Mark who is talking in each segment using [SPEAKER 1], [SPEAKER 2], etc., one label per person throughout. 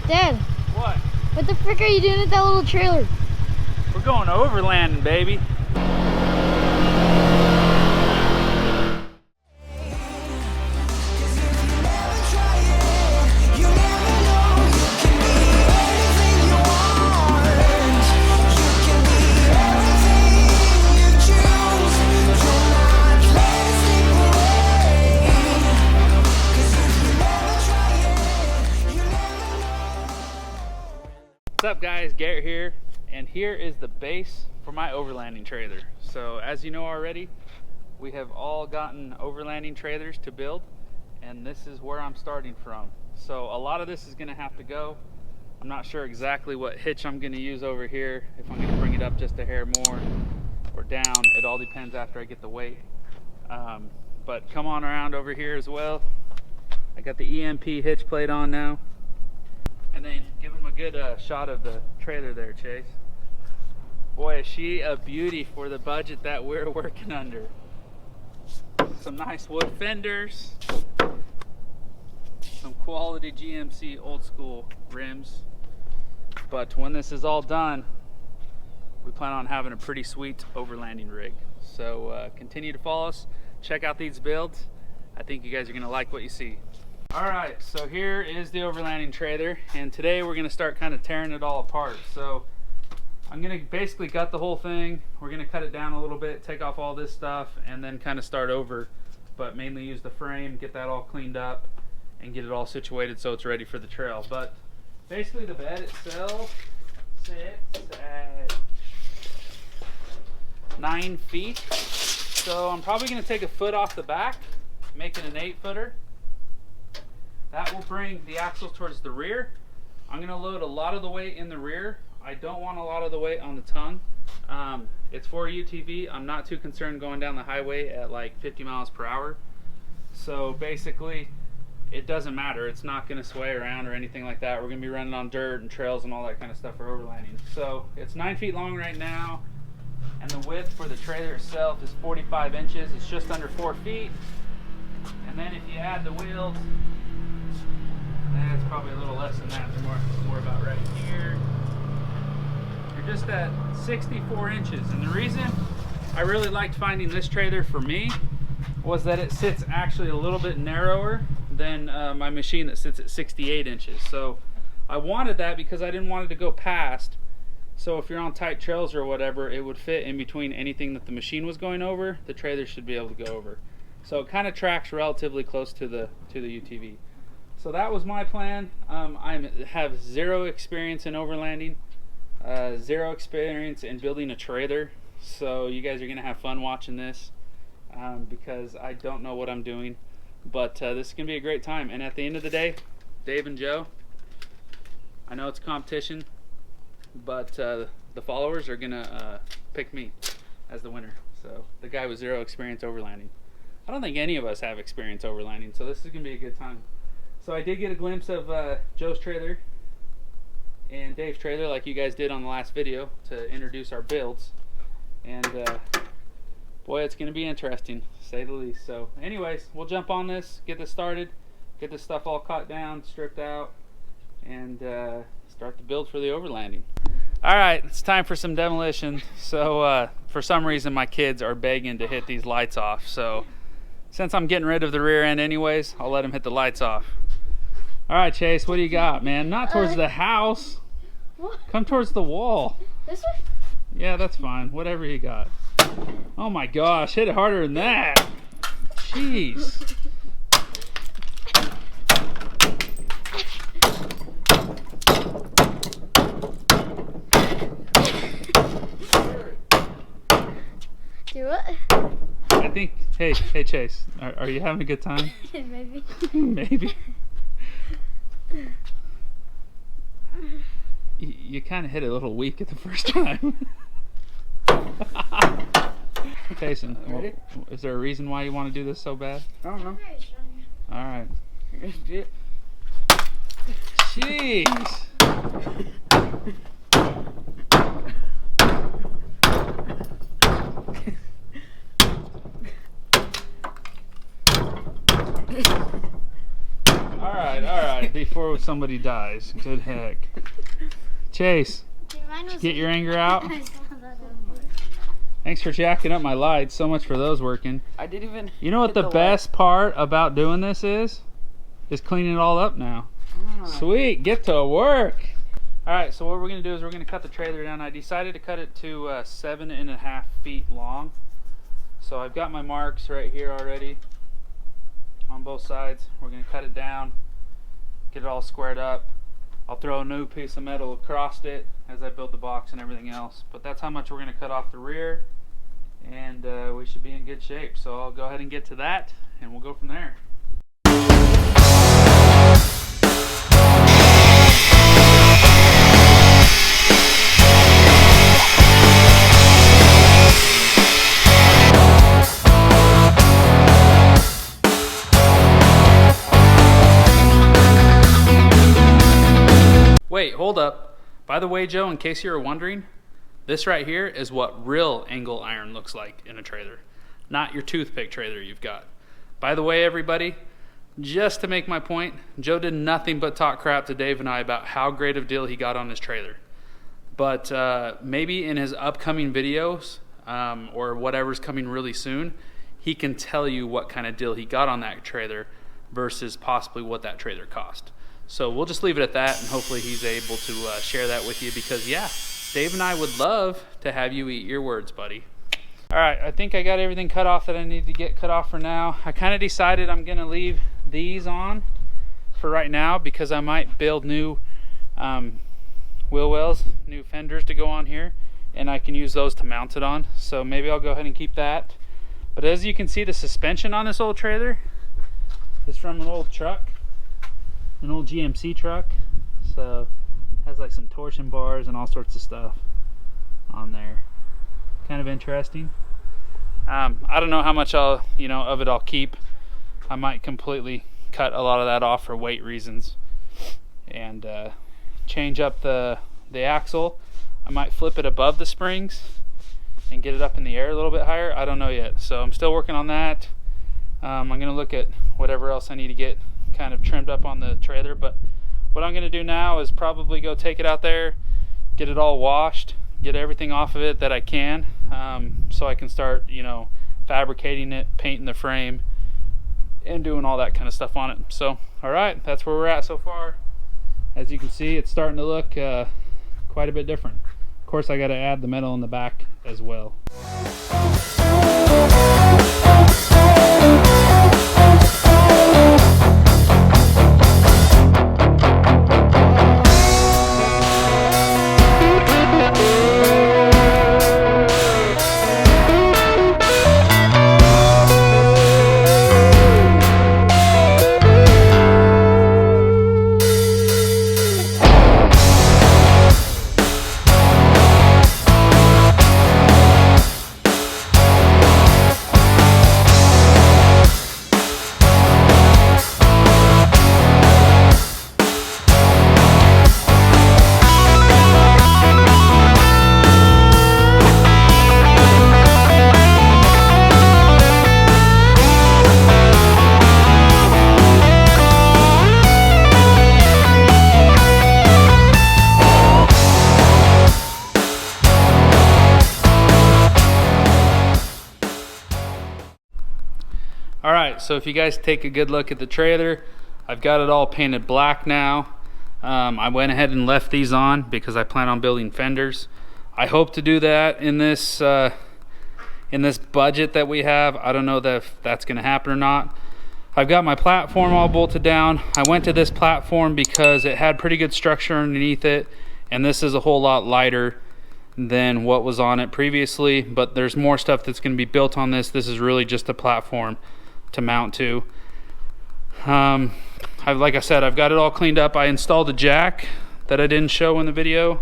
[SPEAKER 1] Dad.
[SPEAKER 2] What?
[SPEAKER 1] What the frick are you doing at that little trailer?
[SPEAKER 2] We're going overlanding, baby. What's up guys, Garrett here, and here is the base for my overlanding trailer. So as you know already, we have all gotten overlanding trailers to build, and this is where I'm starting from. So a lot of this is going to have to go. I'm not sure exactly what hitch I'm going to use over here, if I'm going to bring it up just a hair more or down. It all depends after I get the weight. But come on around over here as well. I got the EMP hitch plate on now. And then give him a good shot of the trailer there, Chase. Boy, is she a beauty for the budget that we're working under. Some nice wood fenders. Some quality GMC old school rims. But when this is all done, we plan on having a pretty sweet overlanding rig. So continue to follow us. Check out these builds. I think you guys are going to like what you see. Alright, so here is the overlanding trailer, and today we're going to start kind of tearing it all apart. So I'm going to basically gut the whole thing. We're going to cut it down a little bit, take off all this stuff, and then kind of start over, but mainly use the frame, get that all cleaned up, and get it all situated so it's ready for the trail. But basically the bed itself sits at 9 feet, so I'm probably going to take a foot off the back, make it an 8-footer. That will bring the axles towards the rear. I'm going to load a lot of the weight in the rear. I don't want a lot of the weight on the tongue. It's for UTV. I'm not too concerned going down the highway at like 50 miles per hour. So basically, it doesn't matter. It's not going to sway around or anything like that. We're going to be running on dirt and trails and all that kind of stuff for overlanding. So it's 9 feet long right now, and the width for the trailer itself is 45 inches. It's just under 4 feet. And then if you add the wheels, it's probably a little less than that. They're more about right here. You're just at 64 inches. And the reason I really liked finding this trailer for me was that it sits actually a little bit narrower than my machine that sits at 68 inches. So I wanted that because I didn't want it to go past. So if you're on tight trails or whatever, it would fit in between anything that the machine was going over. The trailer should be able to go over. So it kind of tracks relatively close to the UTV. So that was my plan. I have zero experience in overlanding, zero experience in building a trailer. So you guys are going to have fun watching this because I don't know what I'm doing. But this is going to be a great time. And at the end of the day, Dave and Joe, I know it's competition, but the followers are going to pick me as the winner. So the guy with zero experience overlanding. I don't think any of us have experience overlanding, so this is going to be a good time. So I did get a glimpse of Joe's trailer and Dave's trailer like you guys did on the last video to introduce our builds. And boy, it's going to be interesting, to say the least. So anyways, we'll jump on this, get this started, get this stuff all cut down, stripped out, and start the build for the overlanding. Alright, it's time for some demolition. So for some reason my kids are begging to hit these lights off. So since I'm getting rid of the rear end anyways, I'll let them hit the lights off. All right, Chase, what do you got, man? Not towards the house.
[SPEAKER 1] What?
[SPEAKER 2] Come towards the wall.
[SPEAKER 1] This way?
[SPEAKER 2] Yeah, that's fine. Whatever you got. Oh my gosh, hit it harder than that. Jeez.
[SPEAKER 1] Do what?
[SPEAKER 2] I think, hey Chase, are you having a good time?
[SPEAKER 1] Maybe.
[SPEAKER 2] Maybe. You kind of hit it a little weak at the first time. Jason, is there a reason why you want to do this so bad?
[SPEAKER 3] I don't know.
[SPEAKER 2] All right.
[SPEAKER 3] Jeez.
[SPEAKER 2] All right. Before somebody dies. Good heck. Chase,
[SPEAKER 1] Dude, mine
[SPEAKER 2] did you
[SPEAKER 1] was
[SPEAKER 2] get your anger out?
[SPEAKER 1] I saw that.
[SPEAKER 2] Thanks for jacking up my lights. So much for those working.
[SPEAKER 3] I didn't even.
[SPEAKER 2] You know what
[SPEAKER 3] hit
[SPEAKER 2] the
[SPEAKER 3] light.
[SPEAKER 2] best part about doing this is? Is cleaning it all up now. Sweet, get to work. All right, so what we're gonna do is we're gonna cut the trailer down. I decided to cut it to 7.5 feet long. So I've got my marks right here already on both sides. We're gonna cut it down, get it all squared up. I'll throw a new piece of metal across it as I build the box and everything else. But that's how much we're gonna cut off the rear, and we should be in good shape. So I'll go ahead and get to that, and we'll go from there. Wait, hold up. By the way, Joe, in case you were wondering, this right here is what real angle iron looks like in a trailer, not your toothpick trailer you've got. By the way, everybody, just to make my point, Joe did nothing but talk crap to Dave and I about how great of a deal he got on his trailer. But maybe in his upcoming videos or whatever's coming really soon, he can tell you what kind of deal he got on that trailer versus possibly what that trailer cost. So we'll just leave it at that, and hopefully he's able to share that with you, because yeah, Dave and I would love to have you eat your words, buddy. All right, I think I got everything cut off that I need to get cut off for now. I kind of decided I'm gonna leave these on for right now because I might build new wheel wells, new fenders to go on here, and I can use those to mount it on. So maybe I'll go ahead and keep that. But as you can see, the suspension on this old trailer is from an old truck. An old GMC truck, so it has like some torsion bars and all sorts of stuff on there. Kind of interesting. I don't know how much of it I'll keep. I might completely cut a lot of that off for weight reasons and change up the axle. I might flip it above the springs and get it up in the air a little bit higher. I don't know yet, so I'm still working on that. I'm gonna look at whatever else I need to get kind of trimmed up on the trailer, but what I'm going to do now is probably go take it out there, get it all washed, get everything off of it that I can, so I can start fabricating it, painting the frame, and doing all that kind of stuff on it. So all right, that's where we're at so far. As you can see, it's starting to look quite a bit different. Of course, I got to add the metal in the back as well. Alright, so if you guys take a good look at the trailer, I've got it all painted black now. I went ahead and left these on because I plan on building fenders. I hope to do that in this budget that we have. I don't know if that's going to happen or not. I've got my platform all bolted down. I went to this platform because it had pretty good structure underneath it, and this is a whole lot lighter than what was on it previously, but there's more stuff that's going to be built on this. This is really just a platform to mount to. Like I said, I've got it all cleaned up. I installed a jack that I didn't show in the video.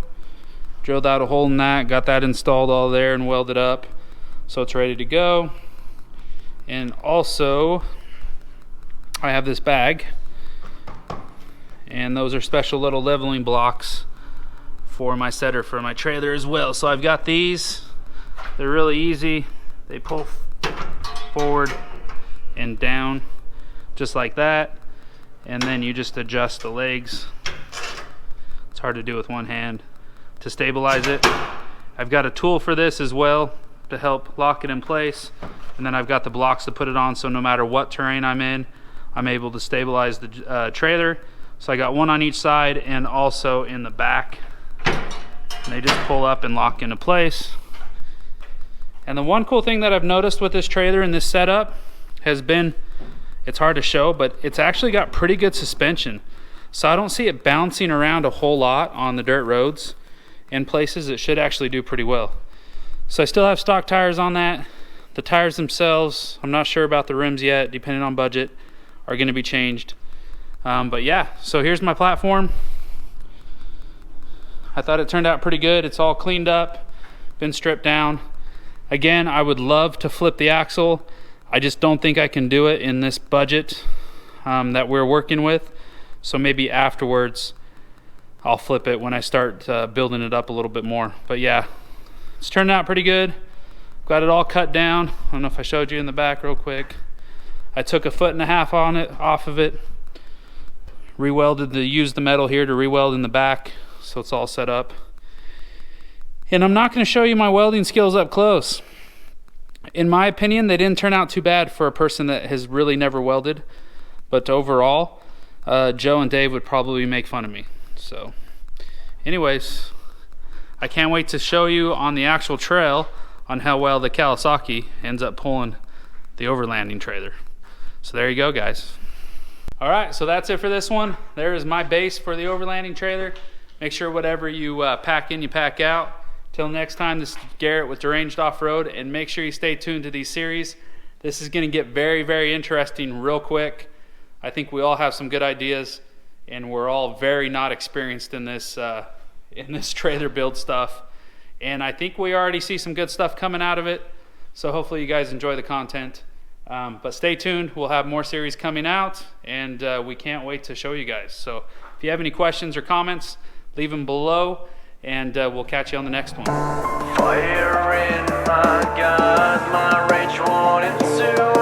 [SPEAKER 2] Drilled out a hole in that, got that installed all there and welded up, so it's ready to go. And also I have this bag, and those are special little leveling blocks for my setter for my trailer as well. So I've got these. They're really easy. They pull forward and down just like that, and then you just adjust the legs. It's hard to do with one hand to stabilize it. I've got a tool for this as well to help lock it in place, and then I've got the blocks to put it on, so no matter what terrain I'm in, I'm able to stabilize the trailer. So I got one on each side and also in the back, and they just pull up and lock into place. And the one cool thing that I've noticed with this trailer and this setup has been, it's hard to show, but it's actually got pretty good suspension. So I don't see it bouncing around a whole lot on the dirt roads. In places it should actually do pretty well. So I still have stock tires on that. The tires themselves, I'm not sure about the rims yet, depending on budget, are going to be changed. But yeah, so here's my platform. I thought it turned out pretty good. It's all cleaned up, been stripped down. Again, I would love to flip the axle. I just don't think I can do it in this budget that we're working with. So maybe afterwards I'll flip it when I start building it up a little bit more. But yeah, it's turned out pretty good. Got it all cut down. I don't know if I showed you in the back real quick. I took 1.5 feet on it, off of it. Used the metal here to re-weld in the back, so it's all set up. And I'm not going to show you my welding skills up close. In my opinion, they didn't turn out too bad for a person that has really never welded. But overall, Joe and Dave would probably make fun of me. So anyways, I can't wait to show you on the actual trail on how well the Kawasaki ends up pulling the overlanding trailer. So there you go, guys. All right, so that's it for this one. There is my base for the overlanding trailer. Make sure whatever you pack in, you pack out. Till next time, this is Garrett with Deranged Off-Road, and make sure you stay tuned to these series. This is going to get very, very interesting real quick. I think we all have some good ideas, and we're all very not experienced in this trailer build stuff. And I think we already see some good stuff coming out of it. So hopefully you guys enjoy the content. But stay tuned. We'll have more series coming out, and we can't wait to show you guys. So if you have any questions or comments, leave them below, and we'll catch you on the next one.
[SPEAKER 3] Fire in my God, my rage wanted to